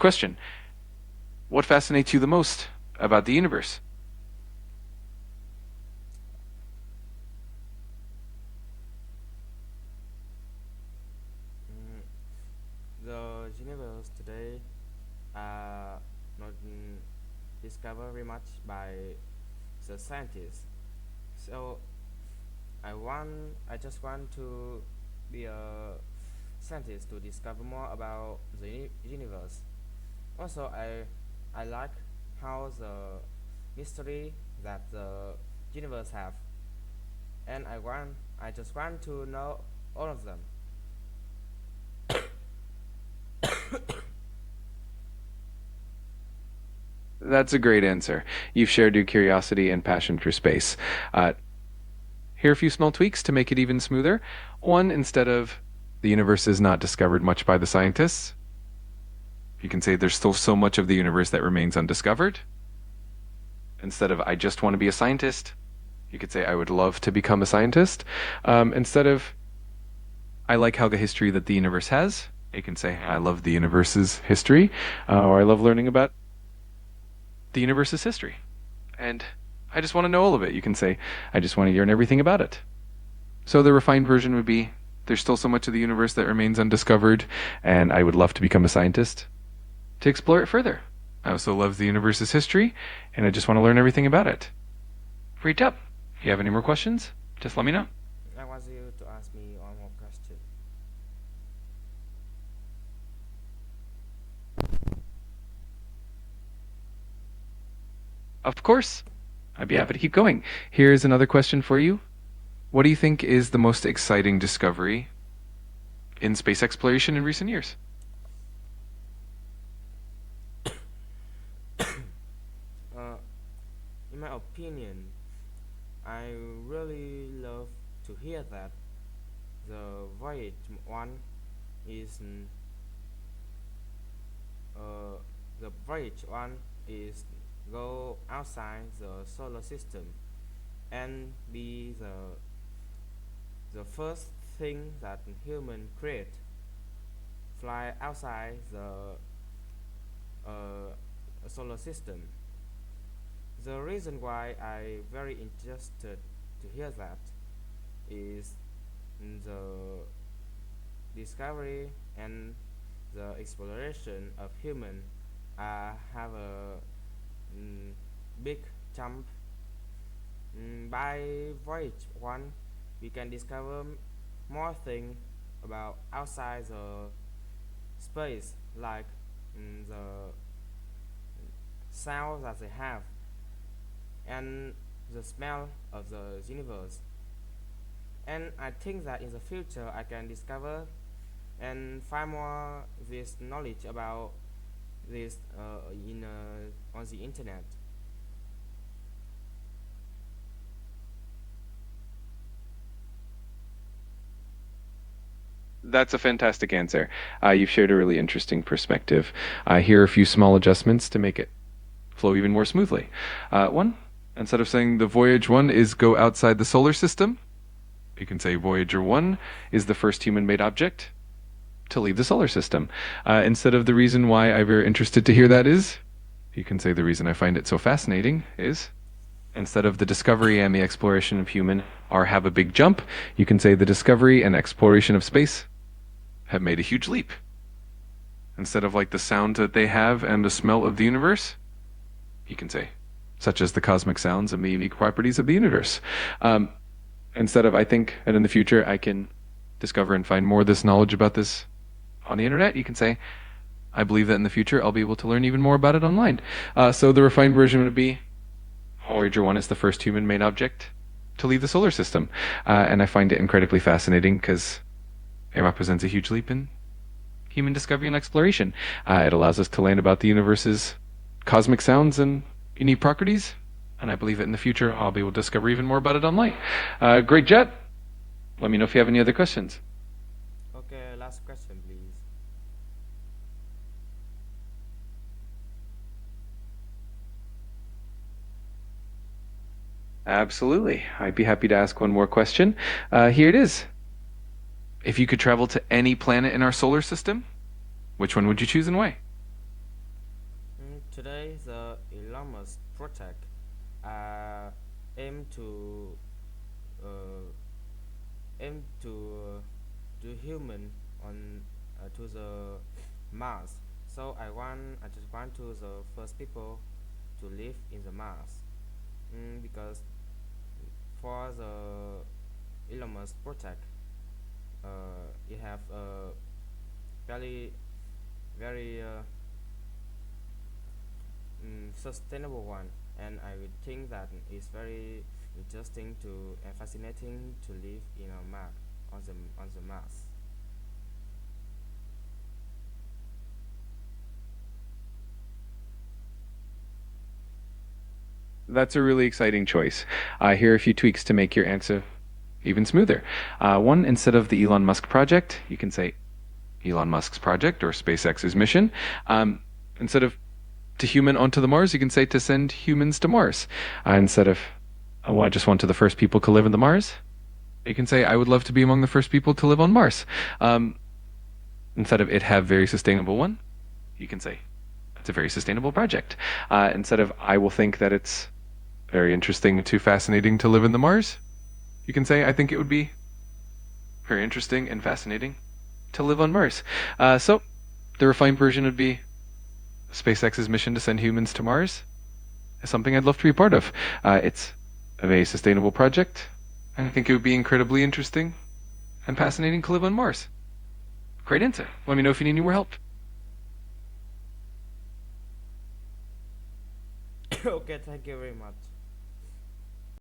question. What fascinates you the most about the universe? Mm, the universe today are not discovered very much by the scientists. So I just want to be a scientist to discover more about the universe. Also, I like how the mystery that the universe have, and I just want to know all of them. That's a great answer. You've shared your curiosity and passion for space. Uh, Here are a few small tweaks to make it even smoother. One, instead of the universe is not discovered much by the scientists, you can say there's still so much of the universe that remains undiscovered. Instead of I just want to be a scientist, you could say I would love to become a scientist. Instead of I like how the history that the universe has, you can say I love the universe's history, or I love learning about the universe's history. And I just want to know all of it. You can say I just want to learn everything about it. So the refined version would be there's still so much of the universe that remains undiscovered, and I would love to become a scientist to explore it further. I also love the universe's history, and I just want to learn everything about it. Great job. If you have any more questions, just let me know. I want you to ask me one more question. Of course, I'd be happy to keep going. Here's another question for you. What do you think is the most exciting discovery in space exploration in recent years? Uh, in my opinion, I really love to hear that the Voyage one is uh, the Voyage one is go outside the solar system and be the first thing that human create fly outside the solar system. The reason why I very interested to hear that is the discovery and the exploration of human have a big jump. By voyage one, we can discover more things about outside the space, like the sound that they have and the smell of the universe. And I think that in the future I can discover and find more this knowledge about this in on the internet. That's a fantastic answer. You've shared a really interesting perspective. Here are a few small adjustments to make it flow even more smoothly. One, instead of saying the Voyage 1 is go outside the solar system, you can say Voyager 1 is the first human made object to leave the solar system. Instead of the reason why I'm very interested to hear that is, you can say the reason I find it so fascinating is, instead of the discovery and the exploration of human are have a big jump, you can say the discovery and exploration of space have made a huge leap. Instead of like the sound that they have and the smell of the universe, you can say, such as the cosmic sounds and the unique properties of the universe. Instead of, I think, and in the future, I can discover and find more of this knowledge about this on the internet, you can say, I believe that in the future I'll be able to learn even more about it online. So the refined version would be Voyager 1 is the first human made object to leave the solar system. And I find it incredibly fascinating because it represents a huge leap in human discovery and exploration. It allows us to learn about the universe's cosmic sounds and unique properties. And I believe that in the future I'll be able to discover even more about it online. Great, Jet. Let me know if you have any other questions. Okay, last question, please. Absolutely. I'd be happy to ask one more question. Here it is. If you could travel to any planet in our solar system, which one would you choose and why? Today, the Elon Musk project uh, aim to uh, aim to do human on to the Mars. So I just want to the first people to live in the Mars. Because for the Elon Musk project, it have a very very sustainable one, and I would think that it's very interesting to and fascinating to live in a Mars on the Mars. That's a really exciting choice. Here are a few tweaks to make your answer even smoother. One, instead of the Elon Musk project, you can say Elon Musk's project or SpaceX's mission. Instead of to human onto the Mars, you can say to send humans to Mars. Instead of, oh, I just want to the first people to live on the Mars, you can say I would love to be among the first people to live on Mars. Instead of it have very sustainable one, you can say it's a very sustainable project. Instead of I will think that it's very interesting to fascinating to live in the Mars, you can say I think it would be very interesting and fascinating to live on Mars. So the refined version would be SpaceX's mission to send humans to Mars is something I'd love to be part of. It's a very sustainable project, and I think it would be incredibly interesting and fascinating to live on Mars. Great answer. Let me know if you need any more help. Okay, thank you very much.